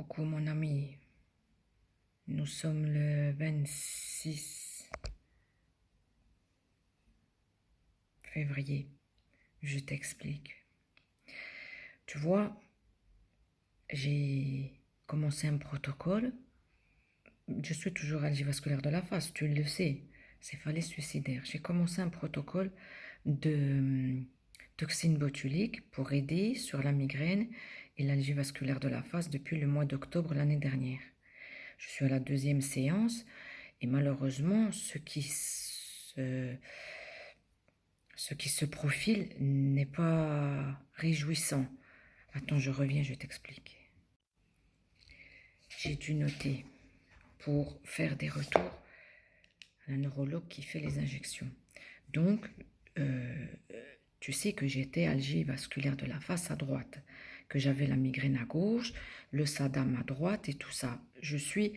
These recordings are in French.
Coucou mon ami, nous sommes le 26 février, je t'explique. Tu vois, j'ai commencé un protocole, je suis toujours algivasculaire de la face, tu le sais, céphalée suicidaire. J'ai commencé un protocole de toxine botulique pour aider sur la migraine et l'algivasculaire de la face depuis le mois d'octobre l'année dernière. Je suis à la 2e séance et malheureusement, ce qui se profile n'est pas réjouissant. Attends, je reviens, je t'explique. J'ai dû noter pour faire des retours à la neurologue qui fait les injections. Donc, tu sais que j'étais algivasculaire de la face à droite, que j'avais la migraine à gauche, le SADAM à droite et tout ça. Je suis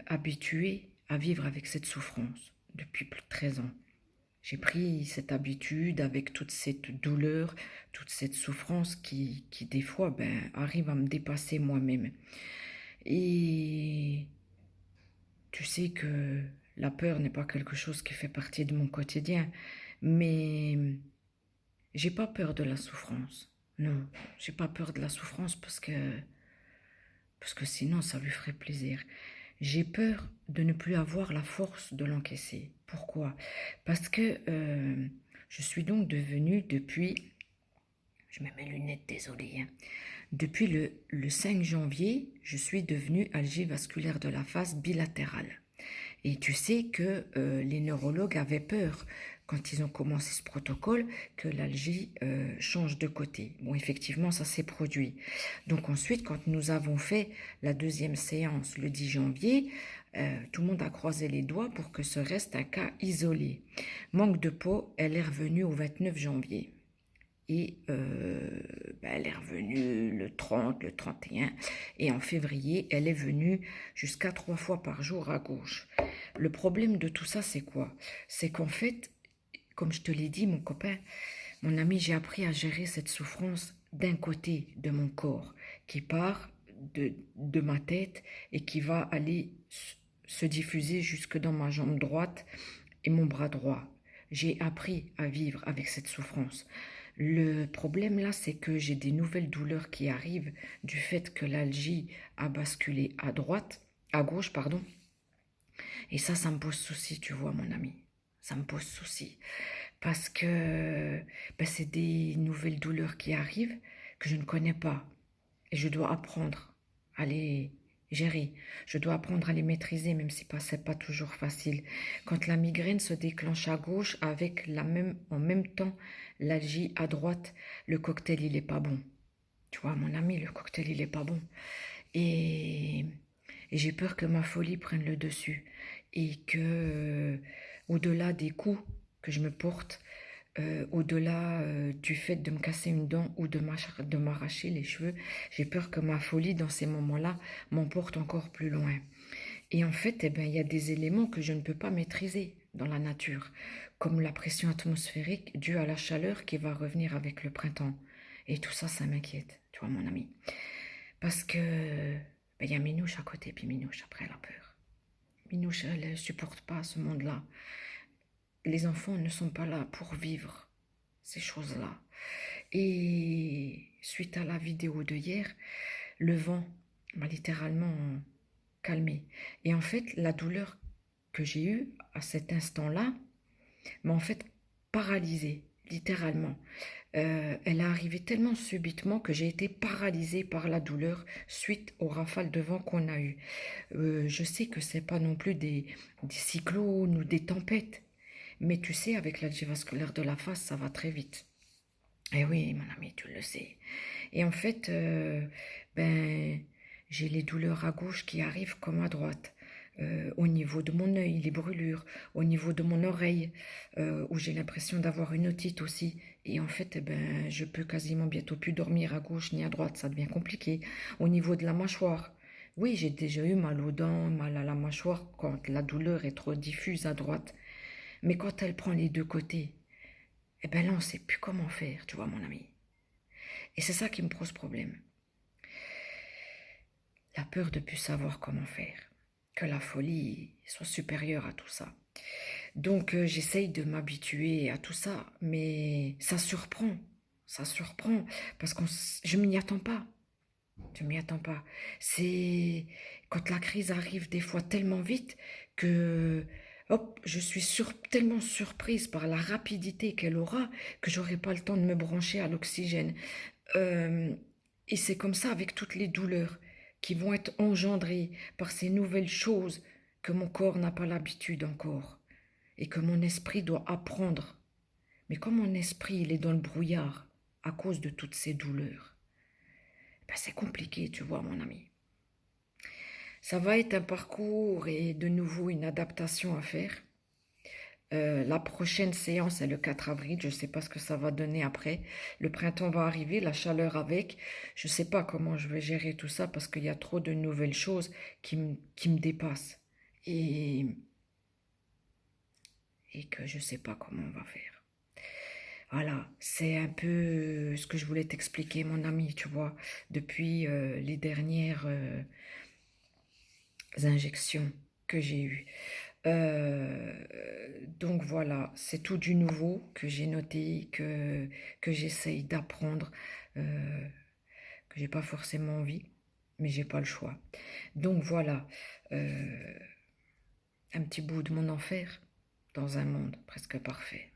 habituée à vivre avec cette souffrance depuis plus de 13 ans. J'ai pris cette habitude avec toute cette douleur, toute cette souffrance qui des fois arrive à me dépasser moi-même. Et tu sais que la peur n'est pas quelque chose qui fait partie de mon quotidien, mais j'ai pas peur de la souffrance. Non, j'ai pas peur de la souffrance parce que sinon ça lui ferait plaisir. J'ai peur de ne plus avoir la force de l'encaisser. Pourquoi? Parce que je suis donc devenue depuis, je mets mes lunettes, désolée, hein. Depuis le 5 janvier, je suis devenue algivasculaire de la face bilatérale. Et tu sais que les neurologues avaient peur, quand ils ont commencé ce protocole, que l'algie change de côté. Bon, effectivement, ça s'est produit. Donc ensuite, quand nous avons fait la 2e séance le 10 janvier, tout le monde a croisé les doigts pour que ce reste un cas isolé. Manque de peau, elle est revenue au 29 janvier. Et elle est revenue le 30, le 31. Et en février, elle est venue jusqu'à 3 fois par jour à gauche. Le problème de tout ça, c'est quoi? C'est qu'en fait, comme je te l'ai dit, mon copain, mon ami, j'ai appris à gérer cette souffrance d'un côté de mon corps qui part de ma tête et qui va aller se diffuser jusque dans ma jambe droite et mon bras droit. J'ai appris à vivre avec cette souffrance. Le problème là, c'est que j'ai des nouvelles douleurs qui arrivent du fait que l'algie a basculé à gauche, pardon. Et ça me pose souci, tu vois, mon ami. Ça me pose souci. Parce que c'est des nouvelles douleurs qui arrivent que je ne connais pas. Et je dois apprendre à les gérer. Je dois apprendre à les maîtriser, même si c'est pas toujours facile. Quand la migraine se déclenche à gauche avec en même temps l'algie à droite, le cocktail, il est pas bon. Tu vois, mon ami, le cocktail, il est pas bon. Et, et j'ai peur que ma folie prenne le dessus. Et que, au-delà des coups que je me porte, au-delà du fait de me casser une dent ou de m'arracher les cheveux, j'ai peur que ma folie dans ces moments-là m'emporte encore plus loin. Et en fait, il y a des éléments que je ne peux pas maîtriser dans la nature, comme la pression atmosphérique due à la chaleur qui va revenir avec le printemps. Et tout ça, ça m'inquiète, tu vois, mon ami. Parce que il y a Minouche à côté, puis Minouche, après, elle a peur. Minouche, elle ne supporte pas ce monde-là. Les enfants ne sont pas là pour vivre ces choses-là. Et suite à la vidéo de hier, le vent m'a littéralement calmée. Et en fait, la douleur que j'ai eue à cet instant-là m'a en fait paralysée, littéralement. Elle est arrivée tellement subitement que j'ai été paralysée par la douleur suite aux rafales de vent qu'on a eues. Je sais que c'est pas non plus des cyclones ou des tempêtes, mais tu sais, avec l'algivasculaire de la face, ça va très vite. Eh oui, mon ami, tu le sais. Et en fait, j'ai les douleurs à gauche qui arrivent comme à droite. Au niveau de mon œil, les brûlures, au niveau de mon oreille, où j'ai l'impression d'avoir une otite aussi. Et en fait, je peux quasiment bientôt plus dormir à gauche ni à droite, ça devient compliqué. Au niveau de la mâchoire, oui, j'ai déjà eu mal aux dents, mal à la mâchoire quand la douleur est trop diffuse à droite. Mais quand elle prend les deux côtés, là, on ne sait plus comment faire, tu vois, mon ami. Et c'est ça qui me pose problème. la peur de ne plus savoir comment faire, que la folie soit supérieure à tout ça. Donc j'essaye de m'habituer à tout ça, mais ça surprend, parce que je m'y attends pas, je m'y attends pas. C'est quand la crise arrive des fois tellement vite que hop, je suis tellement surprise par la rapidité qu'elle aura que j'aurai pas le temps de me brancher à l'oxygène. Euh, et c'est comme ça avec toutes les douleurs qui vont être engendrées par ces nouvelles choses que mon corps n'a pas l'habitude encore et que mon esprit doit apprendre. Mais comme mon esprit il est dans le brouillard à cause de toutes ces douleurs, ben c'est compliqué, tu vois, mon ami. Ça va être un parcours et de nouveau une adaptation à faire. La prochaine séance est le 4 avril. Je ne sais pas ce que ça va donner après. Le printemps va arriver, la chaleur avec. Je ne sais pas comment je vais gérer tout ça parce qu'il y a trop de nouvelles choses qui me dépassent. Et, et que je ne sais pas comment on va faire. Voilà, c'est un peu ce que je voulais t'expliquer, mon ami, tu vois, depuis les dernières injections que j'ai eues. Donc voilà, c'est tout du nouveau que j'ai noté, que j'essaye d'apprendre, que j'ai pas forcément envie, mais j'ai pas le choix. Donc voilà, un petit bout de mon enfer dans un monde presque parfait.